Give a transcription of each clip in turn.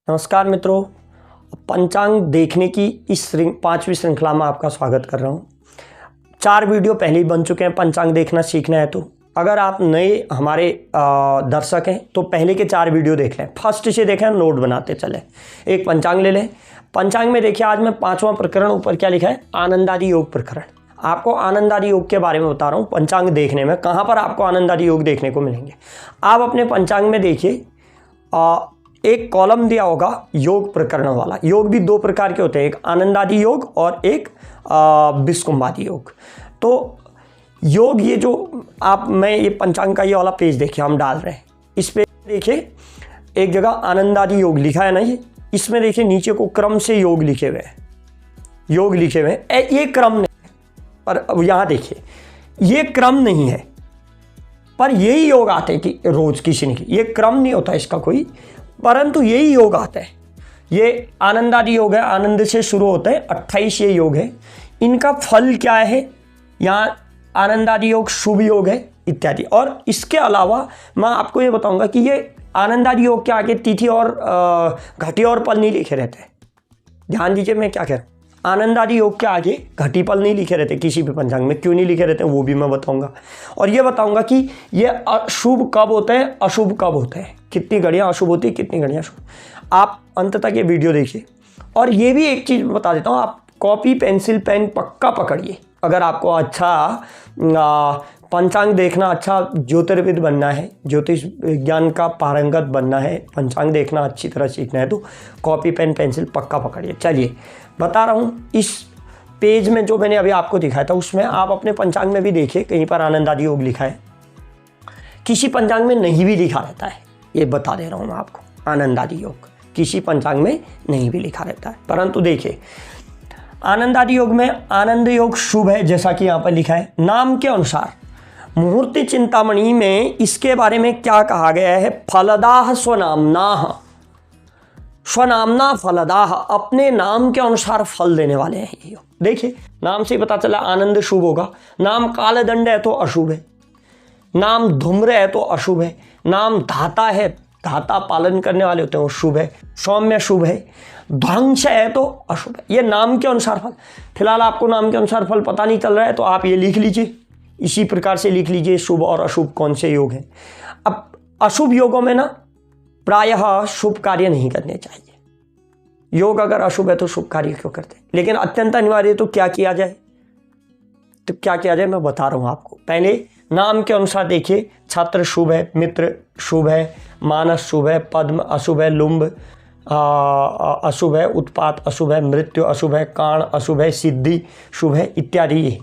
नमस्कार मित्रों, पंचांग देखने की इस पांचवी श्रृंखला में आपका स्वागत कर रहा हूँ। 4 वीडियो पहले ही बन चुके हैं पंचांग देखना सीखना है तो अगर आप नए हमारे दर्शक हैं तो पहले के 4 वीडियो देख लें, फर्स्ट से देखें, नोट बनाते चले। एक पंचांग ले लें। पंचांग में देखिए आज मैं 5वां प्रकरण ऊपर क्या लिखा है, आनंदादि योग प्रकरण। आपको आनंदादि योग के बारे में बता रहा हूँ। पंचांग देखने में कहाँ पर आपको आनंदादि योग देखने को मिलेंगे। आप अपने पंचांग में देखिए एक कॉलम दिया होगा योग प्रकरण वाला। योग भी 2 प्रकार के होते हैं, एक आनंदादि योग और एक विस्कुंभादि योग। तो योग ये जो मैं ये पंचांग का ये वाला पेज देखिए हम डाल रहे हैं, इस पे देखिए एक जगह आनंदादि योग लिखा है ना, ये इसमें देखिए नीचे को क्रम से योग लिखे हुए हैं, योग लिखे हुए हैं। ये क्रम नहीं है, पर यहाँ देखिए ये क्रम नहीं है, पर यही योग आते हैं कि रोज किसी ने की, ये क्रम नहीं होता इसका कोई, परंतु यही योग आता है। ये आनंदादि योग है, आनंद से शुरू होते हैं, 28 ये योग है। इनका फल क्या है, यहाँ आनंदादि योग शुभ योग है इत्यादि। और इसके अलावा मैं आपको ये बताऊंगा कि ये आनंदादि योग के आगे तिथि और घटी और पल नहीं लिखे रहते। ध्यान दीजिए मैं क्या कह रहा हूँ, आनंदादि योग के आगे घटी पल नहीं लिखे रहते किसी भी पंचांग में। क्यों नहीं लिखे रहते वो भी मैं बताऊंगा। और ये बताऊंगा कि ये अशुभ कब होते हैं, अशुभ कब होते हैं, कितनी घड़ियाँ अशुभ होती है, कितनी घड़ियाँ शुभ। आप अंत तक ये वीडियो देखिए। और ये भी एक चीज़ बता देता हूँ, आप कॉपी पेंसिल पेन पक्का पकड़िए। अगर आपको अच्छा पंचांग देखना, अच्छा ज्योतिर्विद बनना है, ज्योतिष विज्ञान का पारंगत बनना है, पंचांग देखना अच्छी तरह सीखना है तो कॉपी पेन पेंसिल पक्का पकड़िए। चलिए बता रहा हूँ, इस पेज में जो मैंने अभी आपको दिखाया था उसमें आप अपने पंचांग में भी देखिए, कहीं पर आनंदादि योग लिखा है, किसी पंचांग में नहीं भी लिखा रहता है। ये बता दे रहा हूँ मैं आपको, आनंदादि योग किसी पंचांग में नहीं भी लिखा रहता है। परंतु देखिए आनंदादि योग में आनंद योग शुभ है, जैसा कि यहाँ पर लिखा है। नाम के अनुसार मुहूर्त चिंतामणि में इसके बारे में क्या कहा गया है, फलदाह स्वनामनाह, स्वनामना फलदाह, अपने नाम के अनुसार फल देने वाले हैं ये योग। देखिए नाम से पता चला आनंद शुभ होगा। नाम कालदंड है तो अशुभ है, नाम धूम्र है तो अशुभ है, नाम धाता है, धाता पालन करने वाले होते हैं वो शुभ है, सौम्य शुभ है, ध्वंस है तो अशुभ है। ये नाम के अनुसार फल। फिलहाल आपको नाम के अनुसार फल पता नहीं चल रहा है तो आप ये लिख लीजिए, इसी प्रकार से लिख लीजिए शुभ और अशुभ कौन से योग हैं। अब अशुभ योगों में ना प्रायः शुभ कार्य नहीं करने चाहिए। योग अगर अशुभ है तो शुभ कार्य क्यों करते हैं, लेकिन अत्यंत अनिवार्य तो क्या किया जाए, तो क्या किया जाए मैं बता रहा हूँ आपको। पहले नाम के अनुसार देखिए, छत्र शुभ है, मित्र शुभ है, मानस शुभ है, पद्म अशुभ है, लुम्ब अशुभ है, उत्पात अशुभ है, मृत्यु अशुभ है, काण अशुभ है, सिद्धि शुभ है इत्यादि। ये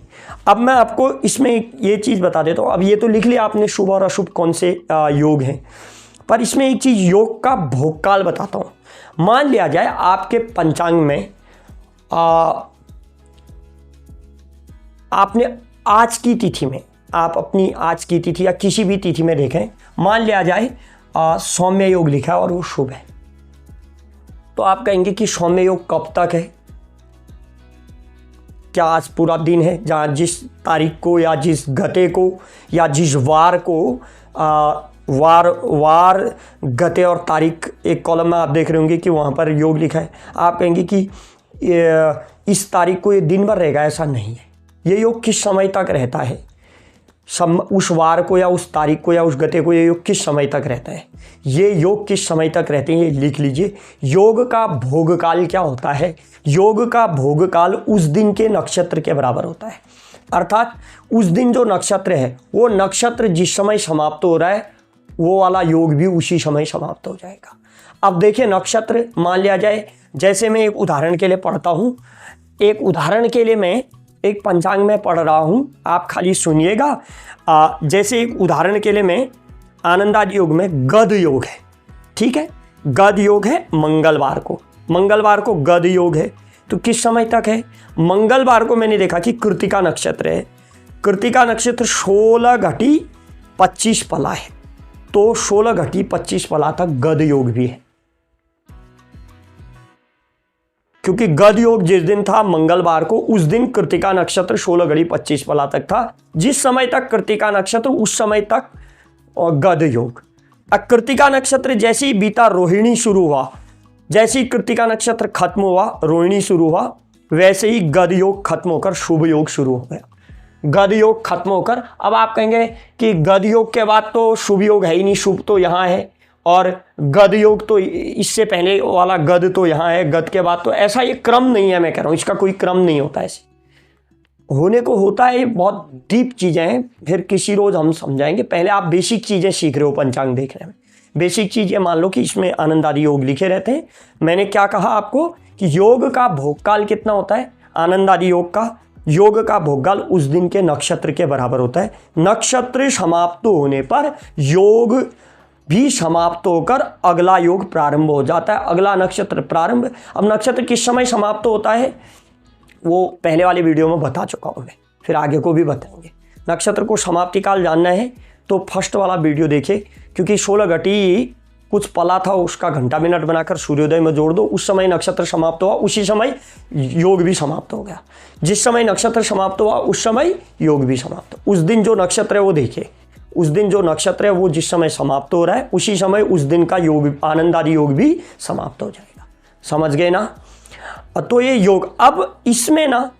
अब मैं आपको इसमें ये चीज़ बता देता हूँ। अब ये तो लिख लिया आपने शुभ और अशुभ कौन से योग हैं, पर इसमें एक चीज़ योग का भोगकाल बताता हूँ। मान लिया जाए आपके पंचांग में आपने आज की तिथि में, आप अपनी आज की तिथि या किसी भी तिथि में देखें, मान लिया जाए सौम्य योग लिखा है और वो शुभ है, तो आप कहेंगे कि सौम्य योग कब तक है, क्या आज पूरा दिन है, जहाँ जिस तारीख को या जिस गते को या जिस वार को वार गते और तारीख एक कॉलम में आप देख रहे होंगे कि वहाँ पर योग लिखा है। आप कहेंगे कि इस तारीख को ये दिन भर रहेगा, ऐसा नहीं है। ये योग किस समय तक रहता है, उस वार को या उस तारीख को या उस गते को ये योग किस समय तक रहता है, ये योग किस समय तक रहते हैं ये लिख लीजिए। योग का भोगकाल क्या होता है, योग का भोगकाल उस दिन के नक्षत्र के बराबर होता है। अर्थात उस दिन जो नक्षत्र है वो नक्षत्र जिस समय समाप्त हो रहा है वो वाला योग भी उसी समय समाप्त हो जाएगा। अब देखिए नक्षत्र मान लिया जाए, जैसे मैं एक उदाहरण के लिए पढ़ता हूँ, एक उदाहरण के लिए मैं एक पंचांग में पढ़ रहा हूँ, आप खाली सुनिएगा। जैसे एक उदाहरण के लिए मैं आनंदादि योग में गद योग है, ठीक है, गद योग है मंगलवार को गद योग है, तो किस समय तक है। मंगलवार को मैंने देखा कि कृतिका नक्षत्र है, कृतिका नक्षत्र 16 घटी 25 पला है, तो 16 घटी 25 पला तक गद योग भी है, क्योंकि गद योग जिस दिन था मंगलवार को, उस दिन कृतिका नक्षत्र 16 घड़ी 25 पला तक था। जिस समय तक कृतिका नक्षत्र उस समय तक गद योग। कृतिका नक्षत्र जैसे ही बीता रोहिणी शुरू हुआ, जैसे ही कृत्तिका नक्षत्र खत्म हुआ, रोहिणी शुरू हुआ, वैसे ही गद योग खत्म होकर शुभ योग शुरू हो गया। गद योग खत्म होकर अब आप कहेंगे कि गद योग के बाद तो शुभ योग है ही नहीं, शुभ तो यहाँ है, और गद योग तो इससे पहले वाला गद तो यहाँ है, गद के बाद तो, ऐसा ये क्रम नहीं है। मैं कह रहा हूँ इसका कोई क्रम नहीं होता, ऐसे होने को होता है। ये बहुत डीप चीज़ें हैं, फिर किसी रोज़ हम समझाएंगे। पहले आप बेसिक चीज़ें सीख रहे हो पंचांग देखने में। बेसिक चीज़ ये मान लो कि इसमें आनंद आदि योग लिखे रहते हैं। मैंने क्या कहा आपको कि योग का भोगकाल कितना होता है, आनंद आदि योग का भोगकाल उस दिन के नक्षत्र के बराबर होता है। नक्षत्र समाप्त होने पर योग भी समाप्त होकर अगला योग प्रारंभ हो जाता है, अगला नक्षत्र प्रारंभ। अब नक्षत्र किस समय समाप्त होता है वो पहले वाले वीडियो में बता चुका हूँ मैं, फिर आगे को भी बताएंगे। नक्षत्र को समाप्ति काल जानना है तो फर्स्ट वाला वीडियो देखे, क्योंकि 16 घटी कुछ पला था उसका घंटा मिनट बनाकर सूर्योदय में जोड़ दो, उस समय नक्षत्र समाप्त हुआ, उसी समय योग भी समाप्त हो गया। जिस समय नक्षत्र समाप्त हुआ उस समय योग भी समाप्त। उस दिन जो नक्षत्र है वो देखिए, उस दिन जो नक्षत्र है वो जिस समय समाप्त हो रहा है उसी समय उस दिन का योग, आनंद आदि योग भी समाप्त हो जाएगा। समझ गए ना? तो ये योग, अब इसमें ना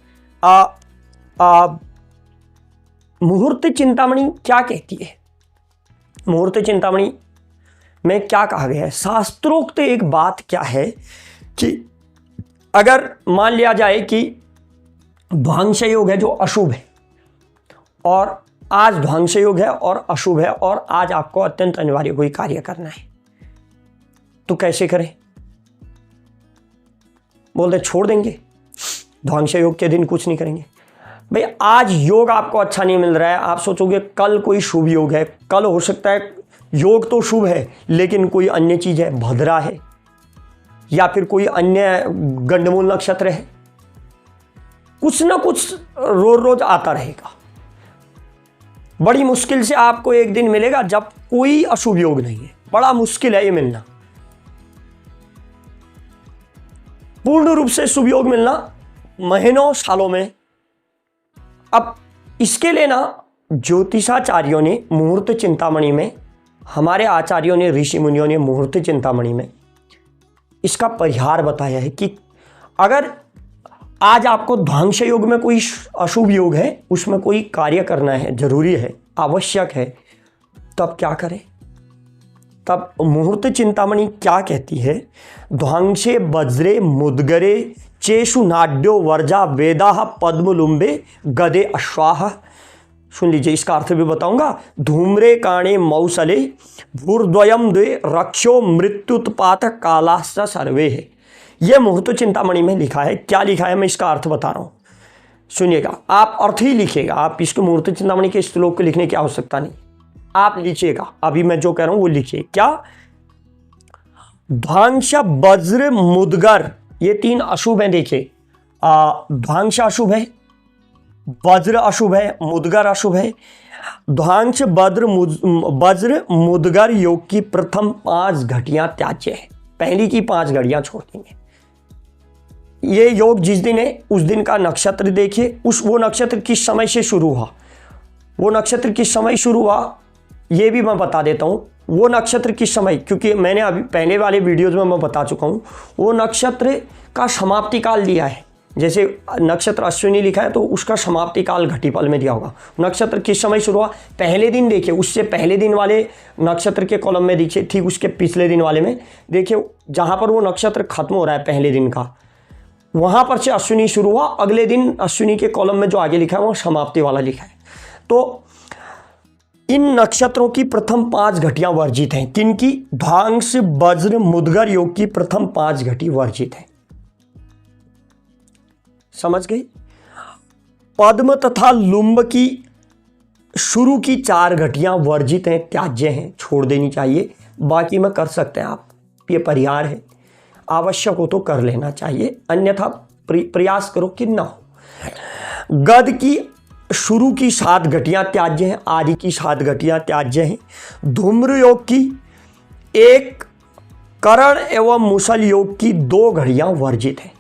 मुहूर्त चिंतामणि क्या कहती है? मुहूर्त चिंतामणि में क्या कहा गया है? शास्त्रोक्त एक बात क्या है कि अगर मान लिया जाए कि ध्वांस योग है जो अशुभ है, और आज ध्वांस योग है और अशुभ है, और आज आपको अत्यंत अनिवार्य कोई कार्य करना है, तो कैसे करें? बोलते छोड़ देंगे, ध्वांस योग के दिन कुछ नहीं करेंगे। भाई आज योग आपको अच्छा नहीं मिल रहा है, आप सोचोगे कल कोई शुभ योग है, कल हो सकता है योग तो शुभ है लेकिन कोई अन्य चीज है, भद्रा है या फिर कोई अन्य गंडमूल नक्षत्र है, कुछ ना कुछ रोज रोज आता रहेगा। बड़ी मुश्किल से आपको एक दिन मिलेगा जब कोई अशुभ योग नहीं है, बड़ा मुश्किल है ये मिलना। पूर्ण रूप से शुभ योग मिलना महीनों सालों में। अब इसके लिए ना ज्योतिषाचार्यों ने मुहूर्त चिंतामणि में, हमारे आचार्यों ने, ऋषि मुनियों ने मुहूर्त चिंतामणि में इसका परिहार बताया है कि अगर आज आपको ध्वांस योग में कोई अशुभ योग है, उसमें कोई कार्य करना है, जरूरी है, आवश्यक है, तब क्या करें? तब मुहूर्त चिंतामणि क्या कहती है? ध्वांसे वज्रे मुद्गरे चेषु नाड्यो वर्जा वेदाह पद्मलुम्बे गदे अश्वाह। सुन लीजिए, इसका अर्थ भी बताऊंगा। धूम्रे काणे मौसले भूर्द्वयम द्वे रक्षो मृत्युत्पात कालाश्च सर्वे है। यह मुहूर्त चिंतामणि में लिखा है। क्या लिखा है मैं इसका अर्थ बता रहा हूं, सुनिएगा। आप अर्थ ही लिखिएगा, आप इसको मुहूर्त चिंतामणि के श्लोक को लिखने की आवश्यकता नहीं, आप लिखिएगा। अभी मैं जो कह रहा हूं वो लिखिए। क्या? ध्वांस वज्र मुद्गर, ये तीन अशुभ है। देखिए, ध्वांस अशुभ है, वज्र अशुभ है, मुद्गर अशुभ है। ध्वांस वज्र मुद्गर योग की प्रथम 5 घटियां त्याज्य है। पहली की 5 घड़ियां छोड़ देंगे। ये योग जिस दिन है उस दिन का नक्षत्र देखिए, वो नक्षत्र किस समय से शुरू हुआ, वो नक्षत्र किस समय शुरू हुआ ये भी मैं बता देता हूं। वो नक्षत्र किस समय, क्योंकि मैंने अभी पहले वाले वीडियोज में मैं बता चुका हूं, वो नक्षत्र का समाप्ति काल दिया है। जैसे नक्षत्र अश्विनी लिखा है तो उसका समाप्ति काल घटिपल में दिया होगा। नक्षत्र किस समय शुरू हुआ, पहले दिन देखिए, उससे पहले दिन वाले नक्षत्र के कॉलम में देखिए, ठीक उसके पिछले दिन वाले में देखिए, जहां पर वो नक्षत्र खत्म हो रहा है पहले दिन का, वहां पर से अश्विनी शुरू हुआ, अगले दिन अश्विनी के कॉलम में जो आगे लिखा है वो समाप्ति वाला लिखा है। तो इन नक्षत्रों की प्रथम 5 घटियां वर्जित हैं। किनकी? ध्वांस वज्र मुद्गर योग की प्रथम 5 घटी वर्जित है। समझ गई? पद्म तथा लुम्ब की शुरू की 4 घटियां वर्जित हैं, त्याज्य हैं, छोड़ देनी चाहिए। बाकी में कर सकते हैं आप, ये परिहार है, आवश्यक हो तो कर लेना चाहिए, अन्यथा प्रयास करो कि ना हो। गद की शुरू की 7 घटियां त्याज्य हैं, आदि की 7 घटियां त्याज्य हैं। धूम्र योग की 1, करण एवं मुसल योग की 2 घड़ियां वर्जित हैं।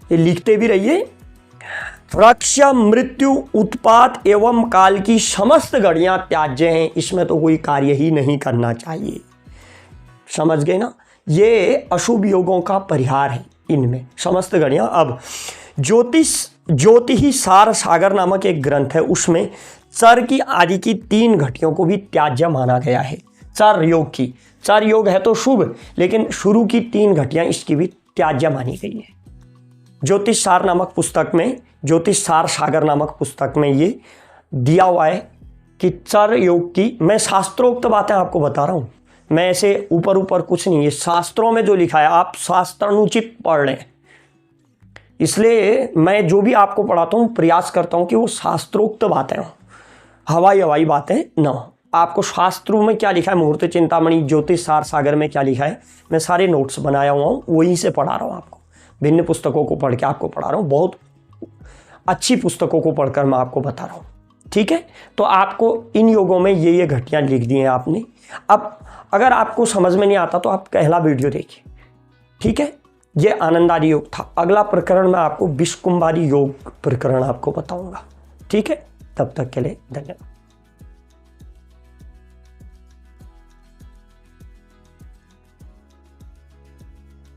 ये लिखते भी रहिए। वृक्ष मृत्यु उत्पात एवं काल की समस्त घड़ियां त्याज्य हैं, इसमें तो कोई कार्य ही नहीं करना चाहिए। समझ गए ना? ये अशुभ योगों का परिहार है इनमें समस्त घड़ियाँ। अब ज्योतिष सार सागर नामक एक ग्रंथ है, उसमें चर की आदि की 3 घटियों को भी त्याज्य माना गया है। चर योग की, चर योग है तो शुभ, लेकिन शुरू की 3 घटियां इसकी भी त्याज्य मानी गई है। ज्योतिष सार नामक पुस्तक में, ज्योतिष सार सागर नामक पुस्तक में ये दिया हुआ है कि चर योग की, मैं शास्त्रोक्त बातें आपको बता रहा हूं, मैं ऐसे ऊपर ऊपर कुछ नहीं, ये शास्त्रों में जो लिखा है आप शास्त्रानुचित पढ़ लें। इसलिए मैं जो भी आपको पढ़ाता हूँ प्रयास करता हूँ कि वो शास्त्रोक्त बातें हों, हवाई बातें न हो। आपको शास्त्रों में क्या लिखा है, मुहूर्त चिंतामणि, ज्योतिष सार सागर में क्या लिखा है, मैं सारे नोट्स बनाया हुआ हूँ, वहीं से पढ़ा रहा हूँ आपको। भिन्न पुस्तकों को पढ़ के आपको पढ़ा रहा हूँ, बहुत अच्छी पुस्तकों को पढ़कर मैं आपको बता रहा हूँ। ठीक है, तो आपको इन योगों में ये घटियाँ लिख दी हैं आपने। अब अगर आपको समझ में नहीं आता तो आप पहला वीडियो देखिए। ठीक है, ये आनंदादि योग था। अगला प्रकरण मैं आपको विषकुंभारी योग प्रकरण आपको बताऊंगा। ठीक है, तब तक के लिए धन्यवाद।